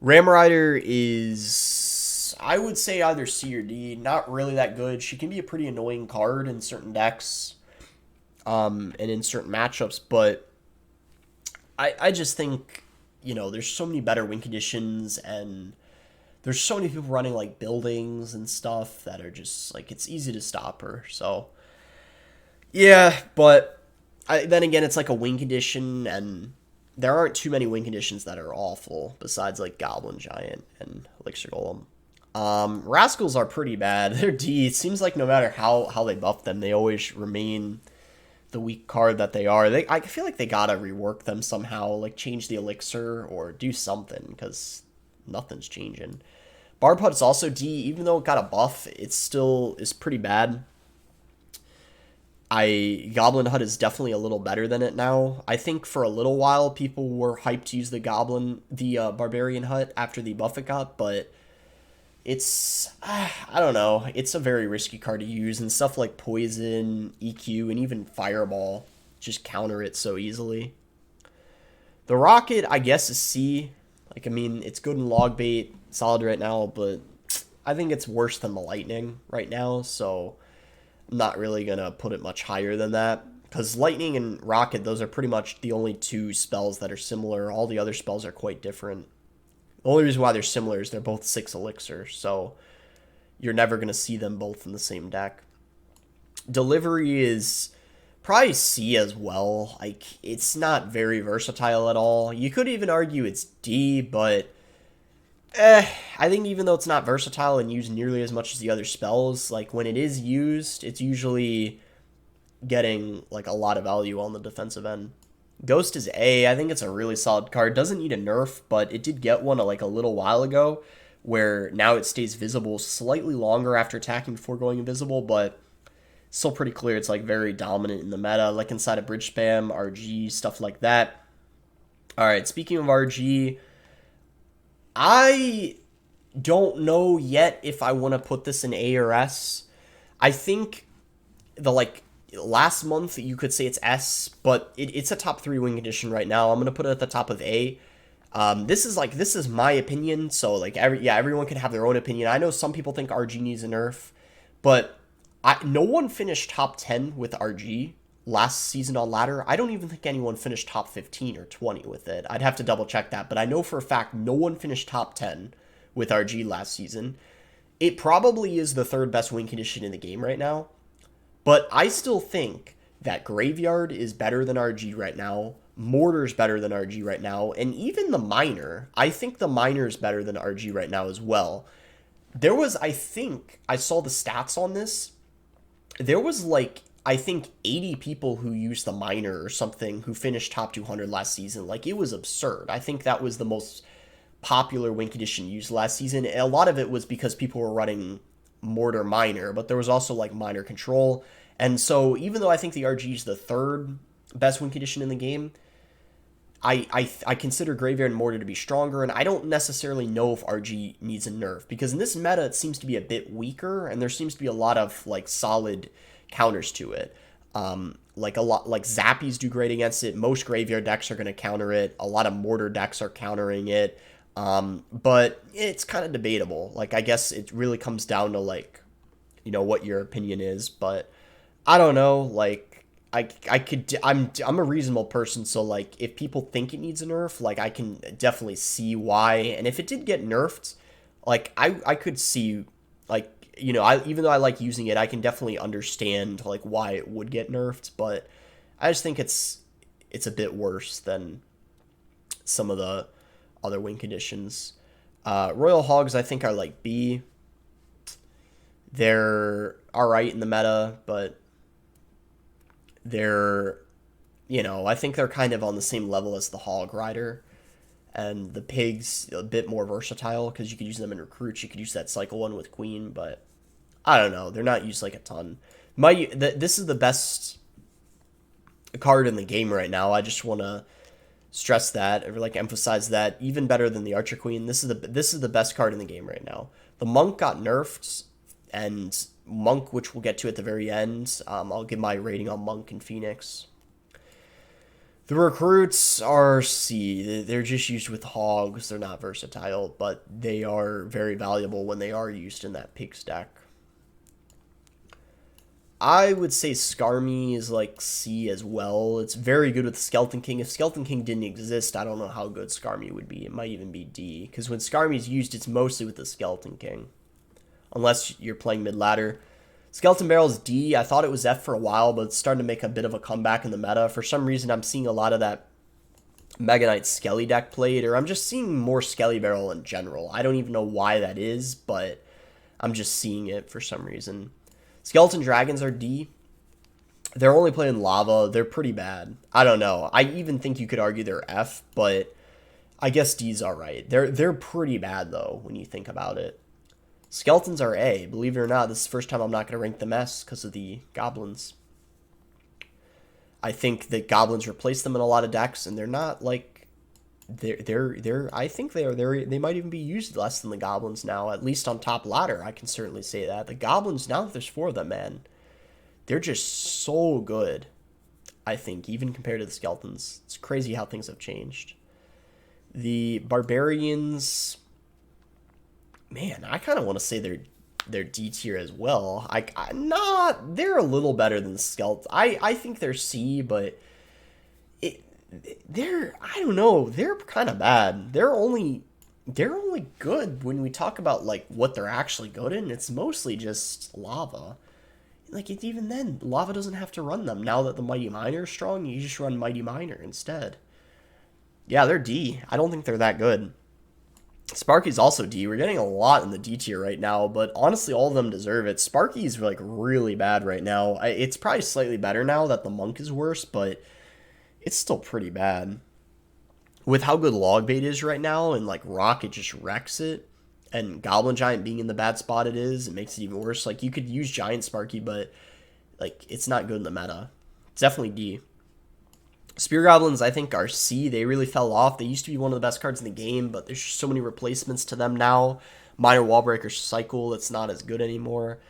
Ram Rider is, I would say, either C or D. Not really that good. She can be a pretty annoying card in certain decks, and in certain matchups, but I just think, there's so many better win conditions, and there's so many people running like buildings and stuff that are just like, it's easy to stop her. So yeah, but then again, it's like a win condition, and there aren't too many win conditions that are awful besides like Goblin Giant and Elixir Golem. Rascals are pretty bad. They're D. It seems like no matter how they buff them, they always remain the weak card that they are. I feel like they gotta rework them somehow, like change the elixir or do something, because nothing's changing. Barb Hut is also D. Even though it got a buff, it still is pretty bad. Goblin Hut is definitely a little better than it now. I think for a little while people were hyped to use the Barbarian Hut after the buff it got, but it's, I don't know, it's a very risky card to use, and stuff like Poison, EQ, and even Fireball just counter it so easily. The Rocket, I guess, is C. Like, I mean, it's good in Logbait, solid right now, but I think it's worse than the Lightning right now, so I'm not really going to put it much higher than that. Because Lightning and Rocket, those are pretty much the only two spells that are similar. All the other spells are quite different. The only reason why they're similar is they're both 6 elixir, so you're never going to see them both in the same deck. Delivery is probably C as well. Like, it's not very versatile at all. You could even argue it's D, but I think even though it's not versatile and used nearly as much as the other spells, like when it is used, it's usually getting like a lot of value on the defensive end. Ghost is A. I think it's a really solid card. Doesn't need a nerf, but it did get one like a little while ago, where now it stays visible slightly longer after attacking before going invisible, but still pretty clear it's like very dominant in the meta, like inside of Bridge Spam, RG, stuff like that. Alright, speaking of RG, I don't know yet if I want to put this in A or S. I think last month you could say it's S, but it's a top 3 win condition right now. I'm gonna put it at the top of A. This is my opinion, so like everyone can have their own opinion. I know some people think RG needs a nerf, But no one finished top 10 with RG last season on ladder. I don't even think anyone finished top 15 or 20 with it. I'd have to double check that, but I know for a fact no one finished top 10 with RG last season. It probably is the third best win condition in the game right now, but I still think that Graveyard is better than RG right now. Mortar's better than RG right now, and even the Miner. I think the Miner is better than RG right now as well. There was, I think, I saw the stats on this. There was like, I think 80 people who used the Miner or something who finished top 200 last season. Like, it was absurd. I think that was the most popular win condition used last season. And a lot of it was because people were running Mortar Miner, but there was also like Miner Control. And so even though I think the RG is the third best win condition in the game, I consider Graveyard and Mortar to be stronger, and I don't necessarily know if RG needs a nerf, because in this meta it seems to be a bit weaker, and there seems to be a lot of like solid counters to it. Like Zappies do great against it. Most Graveyard decks are going to counter it. A lot of Mortar decks are countering it. But it's kind of debatable. Like, I guess it really comes down to like, what your opinion is, but I don't know. Like, I'm a reasonable person, so like if people think it needs a nerf, like I can definitely see why. And if it did get nerfed, like I could see, like, even though I like using it, I can definitely understand like why it would get nerfed, but I just think it's a bit worse than some of the other win conditions. Royal Hogs I think are like B. They're alright in the meta, but they're, I think they're kind of on the same level as the Hog Rider. And the Pig's a bit more versatile because you could use them in recruits. You could use that cycle one with Queen, but I don't know. They're not used like a ton. This is the best card in the game right now. I just want to stress that, or like emphasize that, even better than the Archer Queen. This is the best card in the game right now. The Monk got nerfed, and Monk, which we'll get to at the very end. I'll give my rating on Monk and Phoenix. The recruits are C. They're just used with Hogs. They're not versatile, but they are very valuable when they are used in that Pigs deck. I would say Skarmy is like C as well. It's very good with Skeleton King. If Skeleton King didn't exist, I don't know how good Skarmy would be. It might even be D, because when Skarmy is used, it's mostly with the Skeleton King, unless you're playing mid-ladder. Skeleton Barrel is D. I thought it was F for a while, but it's starting to make a bit of a comeback in the meta. For some reason, I'm seeing a lot of that Mega Knight Skelly deck played, or I'm just seeing more Skelly Barrel in general. I don't even know why that is, but I'm just seeing it for some reason. Skeleton Dragons are D. They're only playing Lava. They're pretty bad. I don't know. I even think you could argue they're F, but I guess D's alright. They're pretty bad, though, when you think about it. Skeletons are A. Believe it or not, this is the first time I'm not going to rank them S because of the Goblins. I think that Goblins replace them in a lot of decks, and they're not like... I think they might even be used less than the Goblins now, at least on top ladder. I can certainly say that. The Goblins, now that there's 4 of them, man, they're just so good, I think, even compared to the Skeletons. It's crazy how things have changed. The Barbarians, man, I kind of want to say they're D tier as well. They're a little better than the Skeletons. I think they're C, but I don't know, they're kind of bad. They're only good when we talk about like what they're actually good in. It's mostly just Lava. Like, even then, Lava doesn't have to run them. Now that the Mighty Miner is strong, you just run Mighty Miner instead. Yeah, they're D. I don't think they're that good. Sparky's also D. We're getting a lot in the D tier right now, but honestly, all of them deserve it. Sparky's like really bad right now. It's probably slightly better now that the Monk is worse, but it's still pretty bad. With how good Logbait is right now, and like Rocket just wrecks it, and Goblin Giant being in the bad spot it makes it even worse. Like, you could use Giant Sparky, but like it's not good in the meta. It's definitely D. Spear Goblins, I think, are C. They really fell off. They used to be one of the best cards in the game, but there's just so many replacements to them now. Minor Wallbreaker Cycle, it's not as good anymore.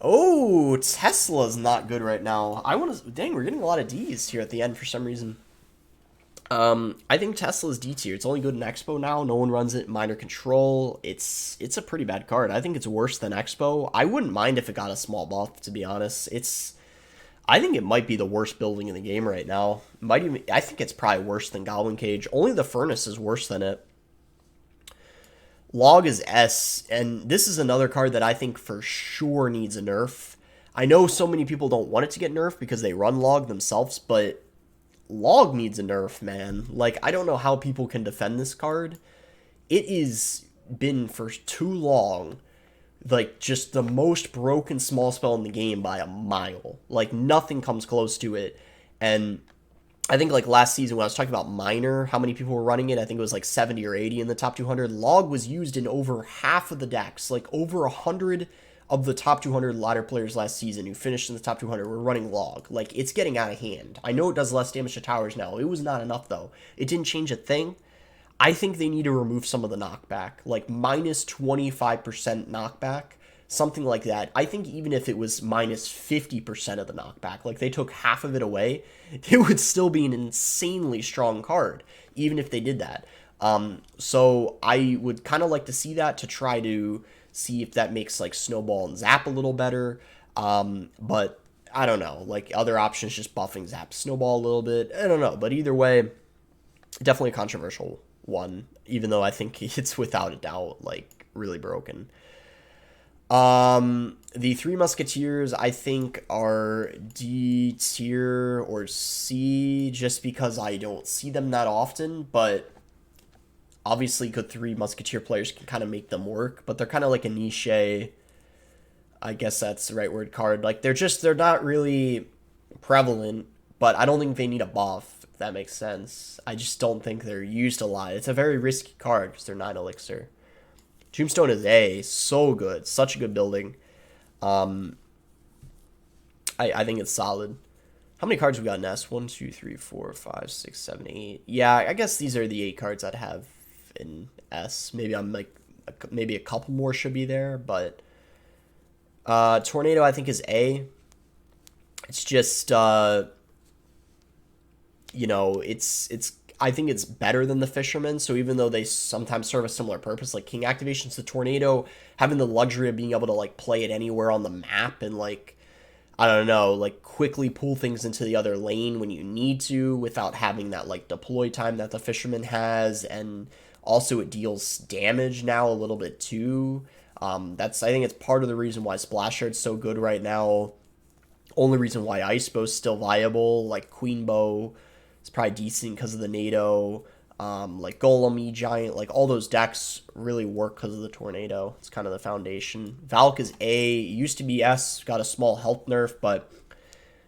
Oh, Tesla's not good right now. Dang, we're getting a lot of D's here at the end for some reason. I think Tesla's D tier. It's only good in Expo now. No one runs it. Minor Control. It's a pretty bad card. I think it's worse than Expo. I wouldn't mind if it got a small buff, to be honest. I think it might be the worst building in the game right now. Might even. I think it's probably worse than Goblin Cage. Only the Furnace is worse than it. Log is S, and this is another card that I think for sure needs a nerf. I know so many people don't want it to get nerfed because they run Log themselves, but Log needs a nerf, man. Like, I don't know how people can defend this card. It is been for too long, like, just the most broken small spell in the game by a mile. Like, nothing comes close to it. And I think, like, last season when I was talking about Minor, how many people were running it, I think it was like 70 or 80 in the top 200. Log was used in over half of the decks. Like, over 100 of the top 200 ladder players last season who finished in the top 200 were running Log. Like, it's getting out of hand. I know it does less damage to towers now. It was not enough, though. It didn't change a thing. I think they need to remove some of the knockback. Like, minus 25% knockback. Something like that. I think even if it was minus 50% of the knockback, like they took half of it away, it would still be an insanely strong card, even if they did that. So I would kind of like to see that to try to see if that makes like Snowball and Zap a little better. But I don't know. Like other options, just buffing Zap Snowball a little bit. I don't know. But either way, definitely a controversial one, even though I think it's without a doubt like really broken. The Three Musketeers, I think, are D tier or C, just because I don't see them that often, but obviously good Three Musketeer players can kind of make them work, but they're kind of like a niche, I guess that's the right word, card. Like, they're not really prevalent, but I don't think they need a buff, if that makes sense. I just don't think they're used a lot. It's a very risky card, because they're 9 elixir. Tombstone is A, so good, such a good building. I think it's solid. How many cards we got in S? 1, 2, 3, 4, 5, 6, 7, 8. Yeah, I guess these are the 8 cards I'd have in S. Maybe I'm like, maybe a couple more should be there, but Tornado I think is A. It's just you know, it's I think it's better than the Fisherman, so even though they sometimes serve a similar purpose, like King activations, the Tornado, having the luxury of being able to, like, play it anywhere on the map and, like, I don't know, like, quickly pull things into the other lane when you need to without having that, like, deploy time that the Fisherman has, and also it deals damage now a little bit, too. I think it's part of the reason why Splash Guard's so good right now. Only reason why Ice Bow's still viable, like Queen Bow, it's probably decent because of the NATO, like Golem, E-Giant, like all those decks really work because of the Tornado. It's kind of the foundation. Valk is A, used to be S, got a small health nerf, but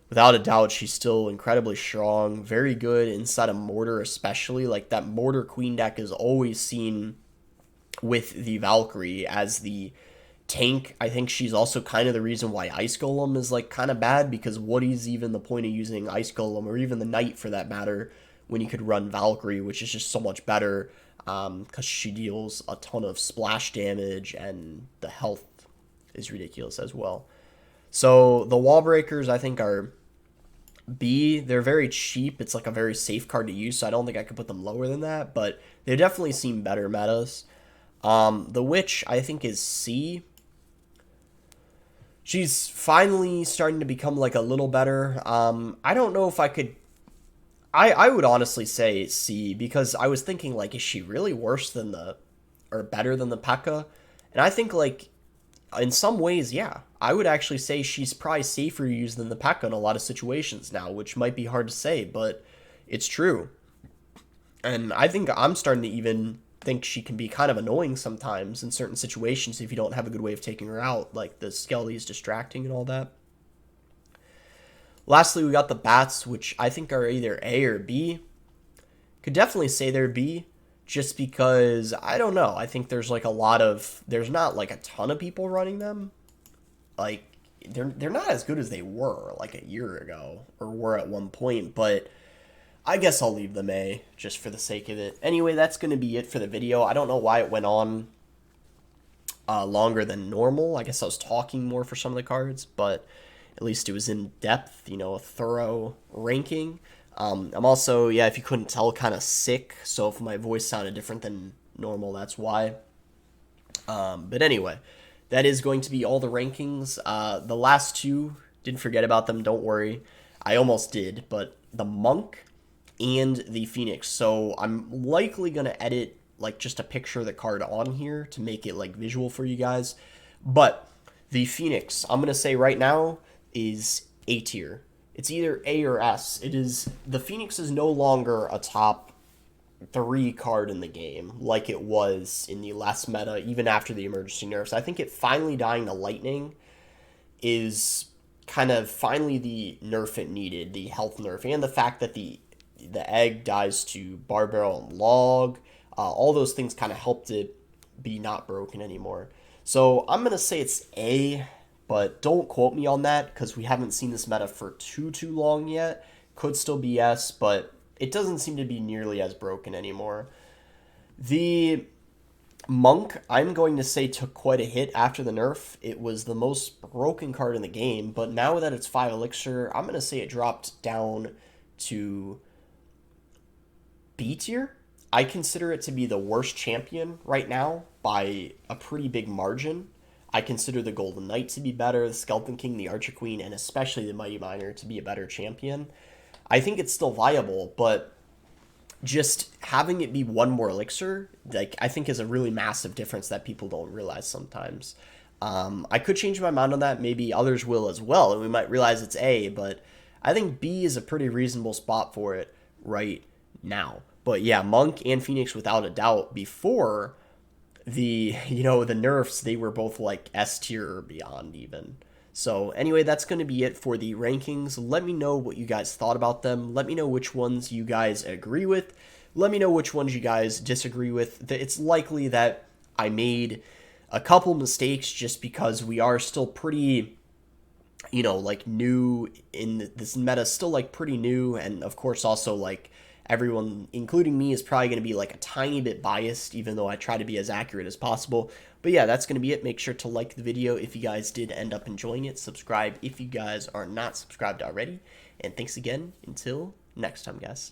without a doubt, she's still incredibly strong. Very good inside of Mortar especially. Like that Mortar Queen deck is always seen with the Valkyrie as the tank. I think she's also kind of the reason why Ice Golem is like kind of bad, because what is even the point of using Ice Golem, or even the Knight for that matter, when you could run Valkyrie, which is just so much better, because she deals a ton of splash damage and the health is ridiculous as well. So the Wall Breakers I think are B. They're very cheap. It's like a very safe card to use, so I don't think I could put them lower than that, but they definitely seem better metas. The Witch I think is C. She's finally starting to become like a little better. I don't know if I could. I would honestly say C, because I was thinking, like, is she really worse than or better than the P.E.K.K.A? And I think, like, in some ways, yeah. I would actually say she's probably safer to use than the P.E.K.K.A in a lot of situations now, which might be hard to say, but it's true. And I think I'm starting to even think she can be kind of annoying sometimes in certain situations if you don't have a good way of taking her out, like the Skelly is distracting and all that. Lastly, we got the Bats, which I think are either A or B. Could definitely say they're B, just because, I don't know, I think there's like there's not like a ton of people running them. Like, they're not as good as they were like a year ago, or were at one point, but I guess I'll leave them A, just for the sake of it. Anyway, that's going to be it for the video. I don't know why it went on longer than normal. I guess I was talking more for some of the cards, but at least it was in depth, you know, a thorough ranking. I'm also, yeah, if you couldn't tell, kind of sick, so if my voice sounded different than normal, that's why. But anyway, that is going to be all the rankings. The last two, didn't forget about them, don't worry. I almost did, but the Monk and the Phoenix. So I'm likely going to edit like just a picture of the card on here to make it like visual for you guys. But the Phoenix, I'm going to say right now, is A tier. It's either A or S. It is, the Phoenix is no longer a top 3 card in the game like it was in the last meta, even after the emergency nerfs. I think it finally dying to lightning is kind of finally the nerf it needed, the health nerf, and the fact that the egg dies to Barbarrel and Log. All those things kind of helped it be not broken anymore. So I'm gonna say it's A, but don't quote me on that because we haven't seen this meta for too long yet. Could still be S, but it doesn't seem to be nearly as broken anymore. The Monk, I'm going to say, took quite a hit after the nerf. It was the most broken card in the game, but now that it's 5 elixir, I'm going to say it dropped down to B tier. I consider it to be the worst champion right now by a pretty big margin. I consider the Golden Knight to be better, the Skeleton King, the Archer Queen, and especially the Mighty Miner to be a better champion. I think it's still viable, but just having it be one more elixir, like I think is a really massive difference that people don't realize sometimes. I could change my mind on that. Maybe others will as well, and we might realize it's A, but I think B is a pretty reasonable spot for it right now. But yeah, Monk and Phoenix without a doubt. Before the the nerfs, they were both like S tier or beyond even. So anyway, that's going to be it for the rankings. Let me know what you guys thought about them. Let me know which ones you guys agree with. Let me know which ones you guys disagree with. It's likely that I made a couple mistakes just because we are still pretty, like new in this meta, still like pretty new. And of course also like everyone, including me, is probably going to be like a tiny bit biased, even though I try to be as accurate as possible. But yeah, that's going to be it. Make sure to like the video if you guys did end up enjoying it. Subscribe if you guys are not subscribed already. And thanks again. Until next time, guys.